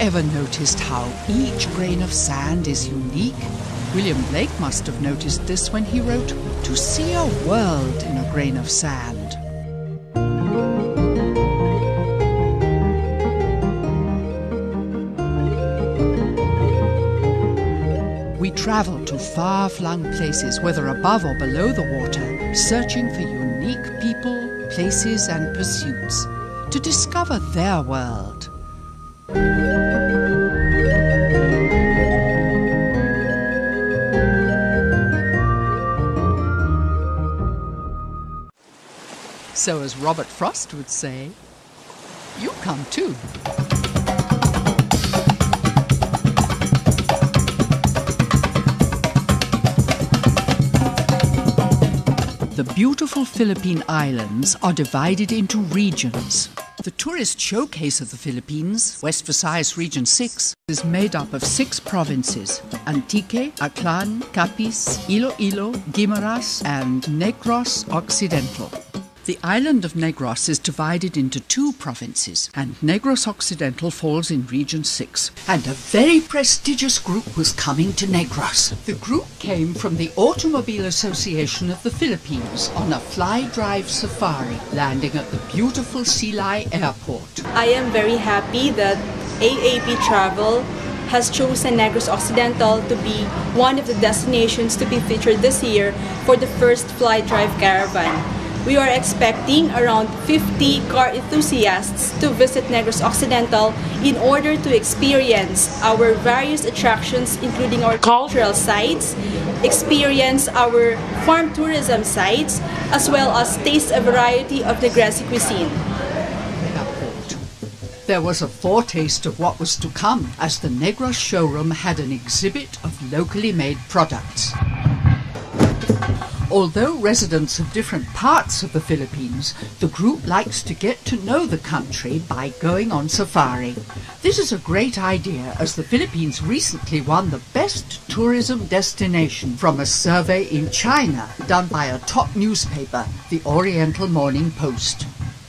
ever noticed how each grain of sand is unique? William Blake must have noticed this when he wrote, "To see a world in a grain of sand." We travel to far-flung places, whether above or below the water, searching for unique people, places and pursuits, to discover their world. So as Robert Frost would say, you come too. The beautiful Philippine Islands are divided into regions. The tourist showcase of the Philippines, West Visayas Region 6, is made up of 6 provinces: Antique, Aklan, Capiz, Iloilo, Guimaras, and Negros Occidental. The island of Negros is divided into 2 provinces, and Negros Occidental falls in Region 6. And a very prestigious group was coming to Negros. The group came from the Automobile Association of the Philippines on a fly-drive safari, landing at the beautiful Silay Airport. I am very happy that AAP Travel has chosen Negros Occidental to be one of the destinations to be featured this year for the first fly-drive caravan. We are expecting around 50 car enthusiasts to visit Negros Occidental in order to experience our various attractions, including our cultural sites, experience our farm tourism sites, as well as taste a variety of Negresi cuisine. There was a foretaste of what was to come, as the Negros showroom had an exhibit of locally made products. Although residents of different parts of the Philippines, the group likes to get to know the country by going on safari. This is a great idea, as the Philippines recently won the best tourism destination from a survey in China done by a top newspaper, the Oriental Morning Post.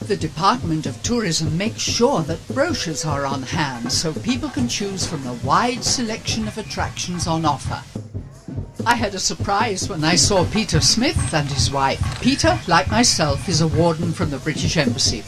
The Department of Tourism makes sure that brochures are on hand so people can choose from the wide selection of attractions on offer. I had a surprise when I saw Peter Smith and his wife. Peter, like myself, is a warden from the British Embassy.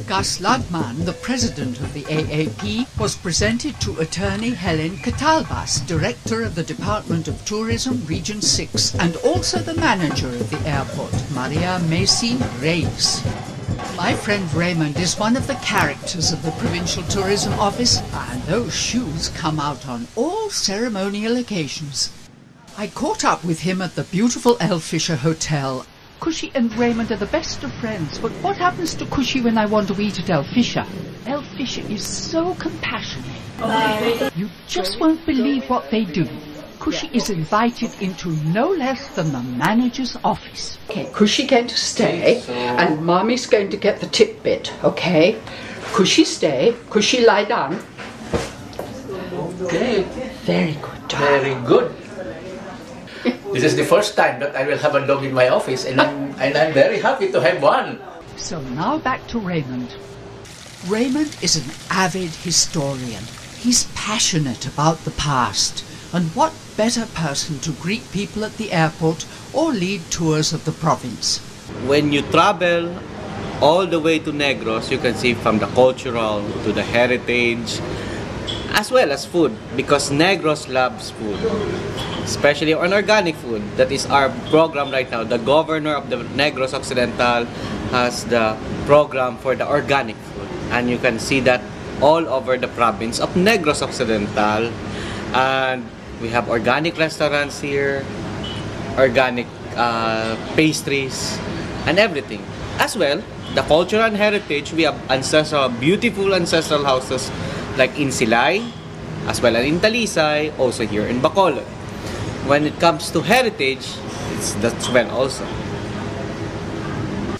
Gus Lagman, the president of the AAP, was presented to attorney Helen Catalbas, director of the Department of Tourism Region 6, and also the manager of the airport, Maria Macy Reyes. My friend Raymond is one of the characters of the Provincial Tourism Office, and those shoes come out on all ceremonial occasions. I caught up with him at the beautiful El Fisher Hotel. Cushy and Raymond are the best of friends, but what happens to Cushy when I want to eat at El Fisher? El Fisher is so compassionate. You just won't believe what they do. Cushy is invited into no less than the manager's office. Okay, Cushy going to stay, and Mommy's going to get the tip bit, okay? Cushy stay, Cushy lie down. Okay. Very good job. Very good. This is the first time that I will have a dog in my office, and I'm very happy to have one. So now back to Raymond. Raymond is an avid historian. He's passionate about the past, and what better person to greet people at the airport or lead tours of the province? When you travel all the way to Negros, you can see from the cultural to the heritage, as well as food, because Negros loves food, especially on organic food. That is our program right now. The governor of the Negros Occidental has the program for the organic food, and you can see that all over the province of Negros Occidental. And we have organic restaurants here, organic pastries, and everything. As well, the culture and heritage, we have ancestral, beautiful ancestral houses like in Silay, as well as in Talisay, also here in Bacolod. When it comes to heritage, that's well also.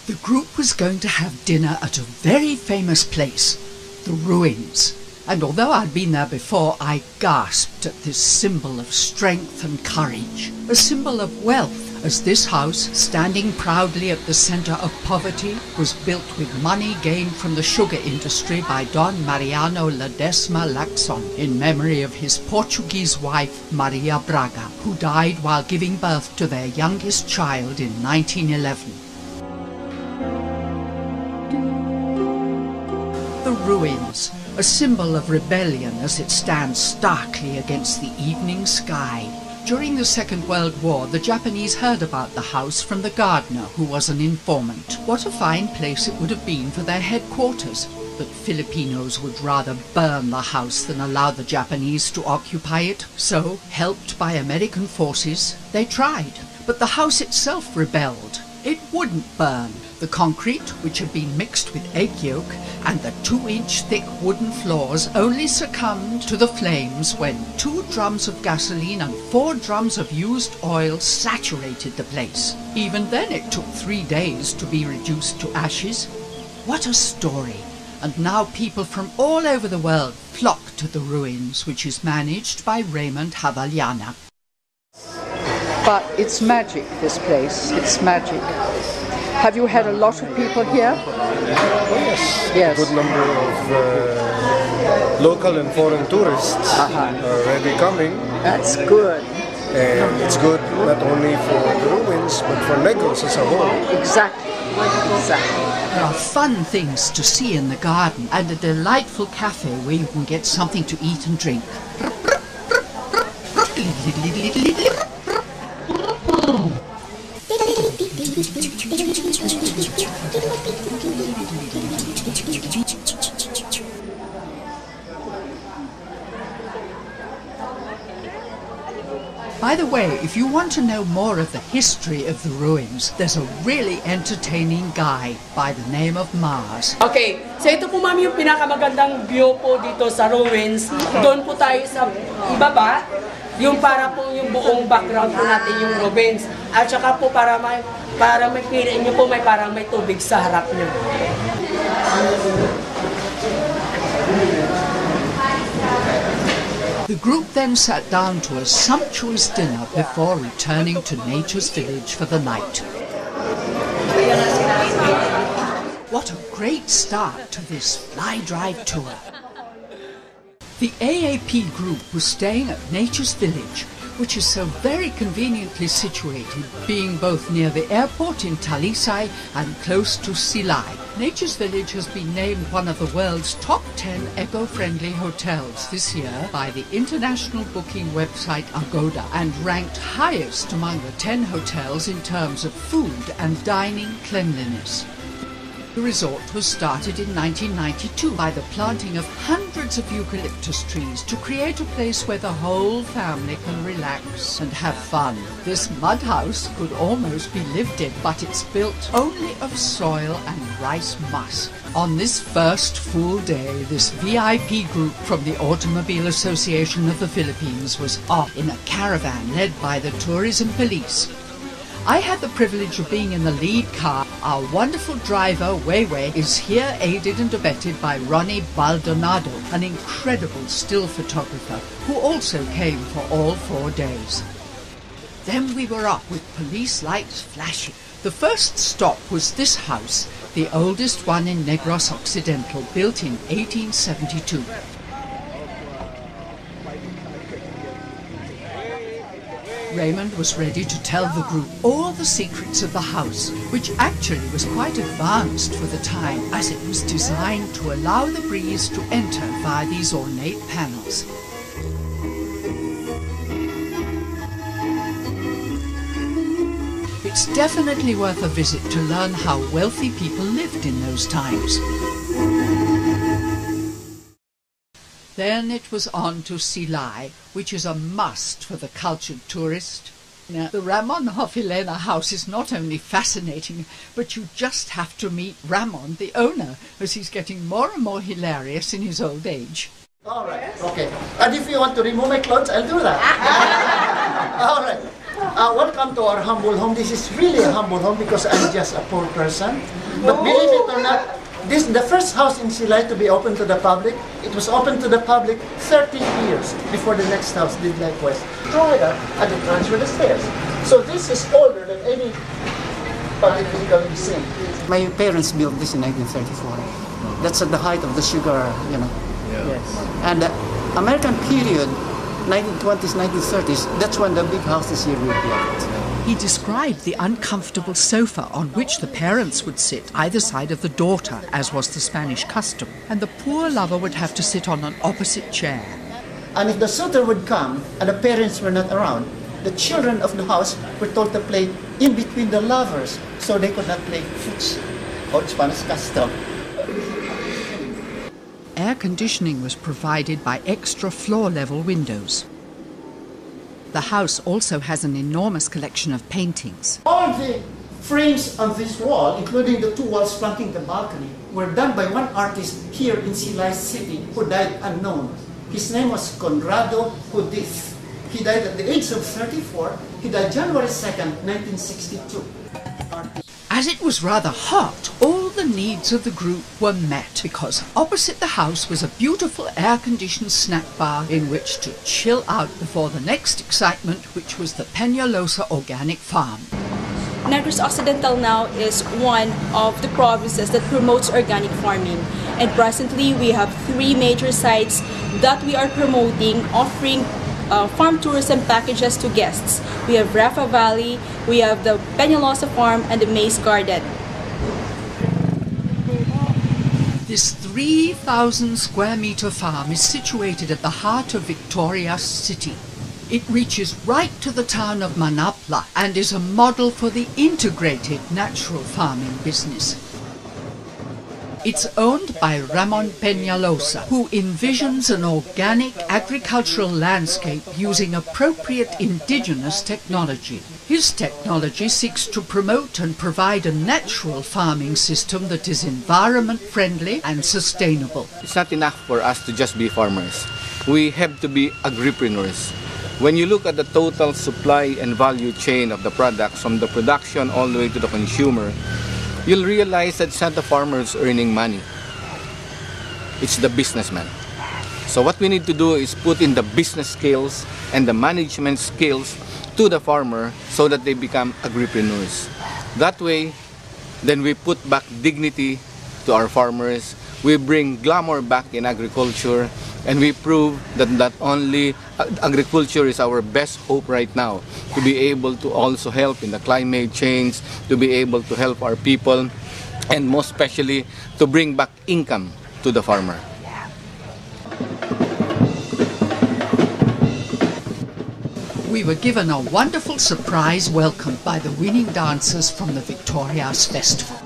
The group was going to have dinner at a very famous place, the Ruins. And although I'd been there before, I gasped at this symbol of strength and courage, a symbol of wealth, as this house, standing proudly at the centre of poverty, was built with money gained from the sugar industry by Don Mariano Ledesma Lacson in memory of his Portuguese wife Maria Braga, who died while giving birth to their youngest child in 1911. The ruins, a symbol of rebellion as it stands starkly against the evening sky. During the Second World War, the Japanese heard about the house from the gardener, who was an informant. What a fine place it would have been for their headquarters. But Filipinos would rather burn the house than allow the Japanese to occupy it. So, helped by American forces, they tried. But the house itself rebelled. It wouldn't burn. The concrete, which had been mixed with egg yolk, and the 2-inch thick wooden floors only succumbed to the flames when 2 drums of gasoline and 4 drums of used oil saturated the place. Even then it took 3 days to be reduced to ashes. What a story! And now people from all over the world flock to the ruins, which is managed by Raymond Havaliana. But it's magic, this place. It's magic. Have you had a lot of people here? Oh, yes. Yes. A good number of local and foreign tourists are already coming. That's good. And it's good not only for the ruins, but for Negros as a whole. Exactly. Exactly. There are fun things to see in the garden and a delightful cafe where you can get something to eat and drink. By the way, if you want to know more of the history of the ruins, there's a really entertaining guide by the name of Mars. Okay, so ito po ma'am yung pinakamagandang view po dito sa ruins. Doon po tayo sa ibaba, yung para po yung buong background po natin yung ruins. At saka po para makita nyo po parang may tubig sa harap nyo. The group then sat down to a sumptuous dinner before returning to Nature's Village for the night. What a great start to this fly drive tour. The AAP group was staying at Nature's Village, which is so very conveniently situated, being both near the airport in Talisay and close to Silay. Nature's Village has been named one of the world's top 10 eco-friendly hotels this year by the international booking website Agoda and ranked highest among the 10 hotels in terms of food and dining cleanliness. The resort was started in 1992 by the planting of hundreds of eucalyptus trees to create a place where the whole family can relax and have fun. This mud house could almost be lived in, but it's built only of soil and rice musk. On this first full day, this VIP group from the Automobile Association of the Philippines was off in a caravan led by the tourism police. I had the privilege of being in the lead car. Our wonderful driver, Weiwei, is here aided and abetted by Ronnie Baldonado, an incredible still photographer, who also came for all 4 days. Then we were up with police lights flashing. The first stop was this house, the oldest one in Negros Occidental, built in 1872. Raymond was ready to tell the group all the secrets of the house, which actually was quite advanced for the time, as it was designed to allow the breeze to enter via these ornate panels. It's definitely worth a visit to learn how wealthy people lived in those times. Then it was on to Silay, which is a must for the cultured tourist. Now, the Ramon Hofilena house is not only fascinating, but you just have to meet Ramon, the owner, as he's getting more and more hilarious in his old age. All right, okay. And if you want to remove my clothes, I'll do that. All right. Welcome to our humble home. This is really a humble home because I'm just a poor person. But believe it or not, The first house in Silay to be open to the public, it was open to the public 30 years before the next house did likewise. Draw it up and then transfer the stairs. So this is older than any public vehicle we've seen. My parents built this in 1934. That's at the height of the sugar, you know. Yeah. Yes. And the American period, 1920s, 1930s, that's when the big houses here were built. He described the uncomfortable sofa on which the parents would sit either side of the daughter, as was the Spanish custom, and the poor lover would have to sit on an opposite chair. And if the suitor would come and the parents were not around, the children of the house were told to play in between the lovers so they could not play footsie, or Spanish custom. Air conditioning was provided by extra floor-level windows. The house also has an enormous collection of paintings. All the frames on this wall, including the two walls flanking the balcony, were done by one artist here in Silay City who died unknown. His name was Conrado Hudiz. He died at the age of 34. He died January 2nd, 1962. As it was rather hot, all the needs of the group were met because opposite the house was a beautiful air-conditioned snack bar in which to chill out before the next excitement, which was the Peñalosa Organic Farm. Negros Occidental now is one of the provinces that promotes organic farming. And presently, we have 3 major sites that we are promoting, offering farm tourism packages to guests. We have Rafa Valley, we have the Peñalosa Farm, and the Maize Garden. This 3,000 square meter farm is situated at the heart of Victoria City. It reaches right to the town of Manapla and is a model for the integrated natural farming business. It's owned by Ramon Peñalosa, who envisions an organic agricultural landscape using appropriate indigenous technology. His technology seeks to promote and provide a natural farming system that is environment-friendly and sustainable. It's not enough for us to just be farmers. We have to be agripreneurs. When you look at the total supply and value chain of the products, from the production all the way to the consumer, you'll realize that it's not the farmers earning money. It's the businessman. So what we need to do is put in the business skills and the management skills to the farmer so that they become agripreneurs. That way, then we put back dignity to our farmers, we bring glamour back in agriculture, and we prove that not only agriculture is our best hope right now to be able to also help in the climate change, to be able to help our people, and most especially to bring back income to the farmer. We were given a wonderful surprise welcome by the winning dancers from the Victoria's Festival.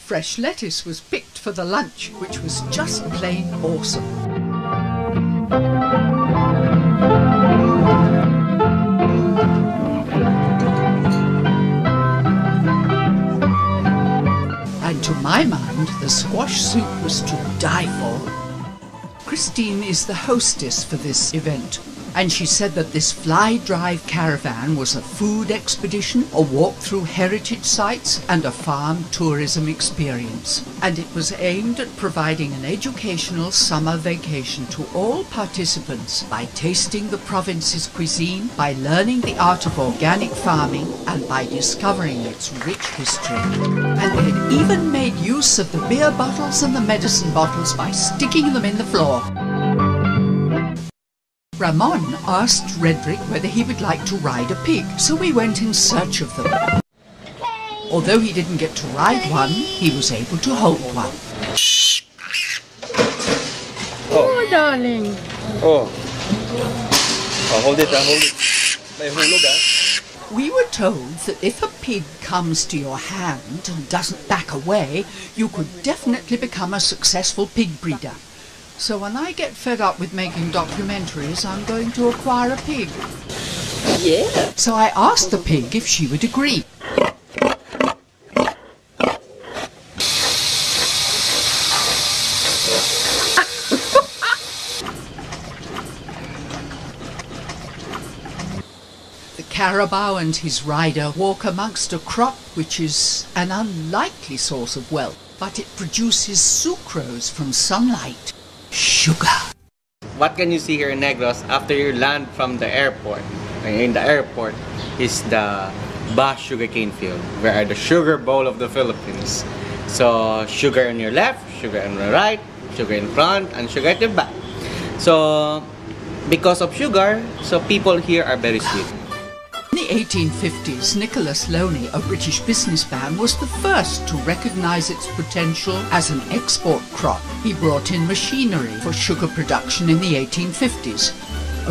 Fresh lettuce was picked for the lunch, which was just plain awesome. And to my mind, the squash soup was to die for. Christine is the hostess for this event, and she said that this fly drive caravan was a food expedition, a walk through heritage sites, and a farm tourism experience. And it was aimed at providing an educational summer vacation to all participants by tasting the province's cuisine, by learning the art of organic farming, and by discovering its rich history. And they had even made use of the beer bottles and the medicine bottles by sticking them in the floor. Ramon asked Redrick whether he would like to ride a pig, so we went in search of them. Although he didn't get to ride one, he was able to hold one. Oh, darling. Oh. Oh, hold it, hold it. May hulog, We were told that if a pig comes to your hand and doesn't back away, you could definitely become a successful pig breeder. So when I get fed up with making documentaries, I'm going to acquire a pig. Yeah. So I asked the pig if she would agree. Carabao and his rider walk amongst a crop which is an unlikely source of wealth, but it produces sucrose from sunlight, sugar. What can you see here in Negros after you land from the airport? In the airport is the Ba sugarcane field, where the sugar bowl of the Philippines. So sugar on your left, sugar on the right, sugar in front, and sugar at the back. So because of sugar, so people here are very sweet. In the 1850s, Nicholas Loney, a British businessman, was the first to recognize its potential as an export crop. He brought in machinery for sugar production in the 1850s.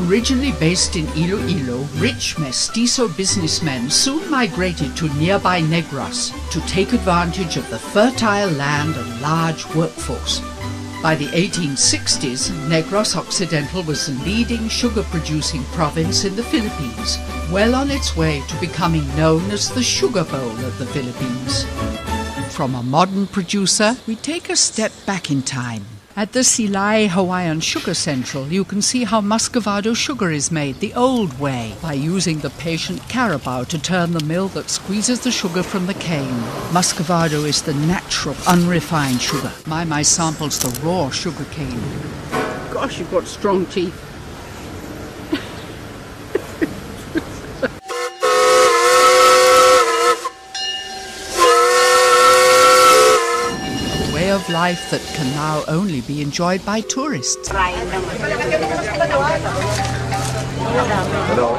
Originally based in Iloilo, rich mestizo businessmen soon migrated to nearby Negros to take advantage of the fertile land and large workforce. By the 1860s, Negros Occidental was the leading sugar-producing province in the Philippines, well on its way to becoming known as the Sugar Bowl of the Philippines. From a modern producer, we take a step back in time. At the Silay Hawaiian Sugar Central, you can see how Muscovado sugar is made the old way, by using the patient carabao to turn the mill that squeezes the sugar from the cane. Muscovado is the natural, unrefined sugar. My samples the raw sugar cane. Gosh, you've got strong teeth. Of life that can now only be enjoyed by tourists. Hello.